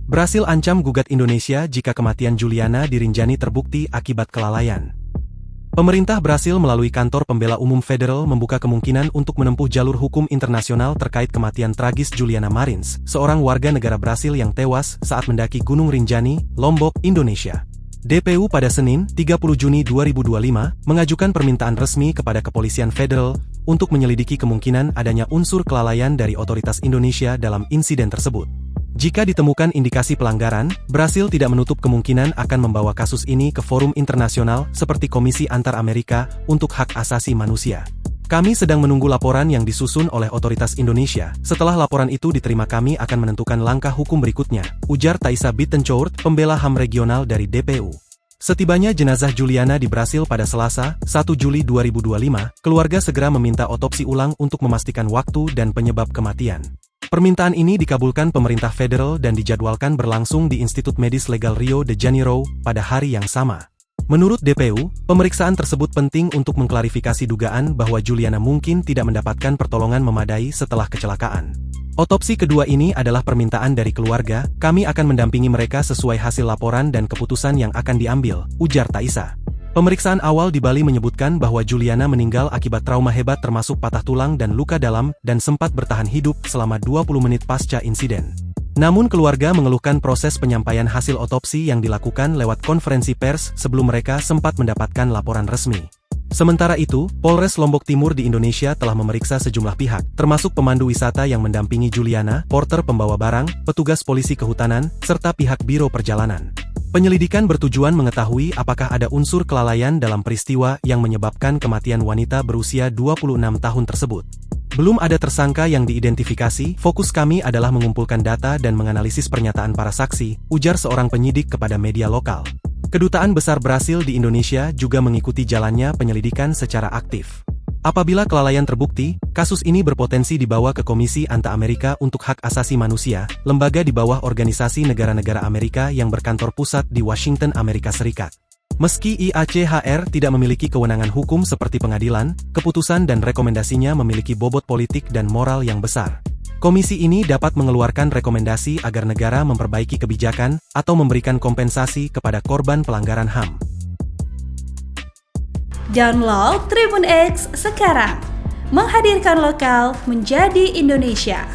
Brasil ancam gugat Indonesia jika kematian Juliana Dirinjani terbukti akibat kelalaian. Pemerintah Brasil melalui Kantor Pembela Umum Federal membuka kemungkinan untuk menempuh jalur hukum internasional terkait kematian tragis Juliana Marins, seorang warga negara Brasil yang tewas saat mendaki Gunung Rinjani, Lombok, Indonesia. DPU pada Senin, 30 Juni 2025, mengajukan permintaan resmi kepada Kepolisian Federal untuk menyelidiki kemungkinan adanya unsur kelalaian dari otoritas Indonesia dalam insiden tersebut. Jika ditemukan indikasi pelanggaran, Brasil tidak menutup kemungkinan akan membawa kasus ini ke forum internasional seperti Komisi Antar Amerika untuk Hak Asasi Manusia. Kami sedang menunggu laporan yang disusun oleh otoritas Indonesia. Setelah laporan itu diterima kami akan menentukan langkah hukum berikutnya, ujar Thaisa Bittencourt, pembela HAM regional dari DPU. Setibanya jenazah Juliana di Brasil pada Selasa, 1 Juli 2025, keluarga segera meminta otopsi ulang untuk memastikan waktu dan penyebab kematian. Permintaan ini dikabulkan pemerintah federal dan dijadwalkan berlangsung di Institut Medis Legal Rio de Janeiro pada hari yang sama. Menurut DPU, pemeriksaan tersebut penting untuk mengklarifikasi dugaan bahwa Juliana mungkin tidak mendapatkan pertolongan memadai setelah kecelakaan. Otopsi kedua ini adalah permintaan dari keluarga, kami akan mendampingi mereka sesuai hasil laporan dan keputusan yang akan diambil, ujar Thaisa. Pemeriksaan awal di Bali menyebutkan bahwa Juliana meninggal akibat trauma hebat termasuk patah tulang dan luka dalam dan sempat bertahan hidup selama 20 menit pasca insiden. Namun keluarga mengeluhkan proses penyampaian hasil otopsi yang dilakukan lewat konferensi pers sebelum mereka sempat mendapatkan laporan resmi. Sementara itu, Polres Lombok Timur di Indonesia telah memeriksa sejumlah pihak, termasuk pemandu wisata yang mendampingi Juliana, porter pembawa barang, petugas polisi kehutanan, serta pihak biro perjalanan. Penyelidikan bertujuan mengetahui apakah ada unsur kelalaian dalam peristiwa yang menyebabkan kematian wanita berusia 26 tahun tersebut. Belum ada tersangka yang diidentifikasi, fokus kami adalah mengumpulkan data dan menganalisis pernyataan para saksi, ujar seorang penyidik kepada media lokal. Kedutaan Besar Brasil di Indonesia juga mengikuti jalannya penyelidikan secara aktif. Apabila kelalaian terbukti, kasus ini berpotensi dibawa ke Komisi Antar Amerika untuk Hak Asasi Manusia, lembaga di bawah Organisasi Negara-Negara Amerika yang berkantor pusat di Washington, Amerika Serikat. Meski IACHR tidak memiliki kewenangan hukum seperti pengadilan, keputusan dan rekomendasinya memiliki bobot politik dan moral yang besar. Komisi ini dapat mengeluarkan rekomendasi agar negara memperbaiki kebijakan atau memberikan kompensasi kepada korban pelanggaran HAM. Download Tribun X sekarang, menghadirkan lokal menjadi Indonesia.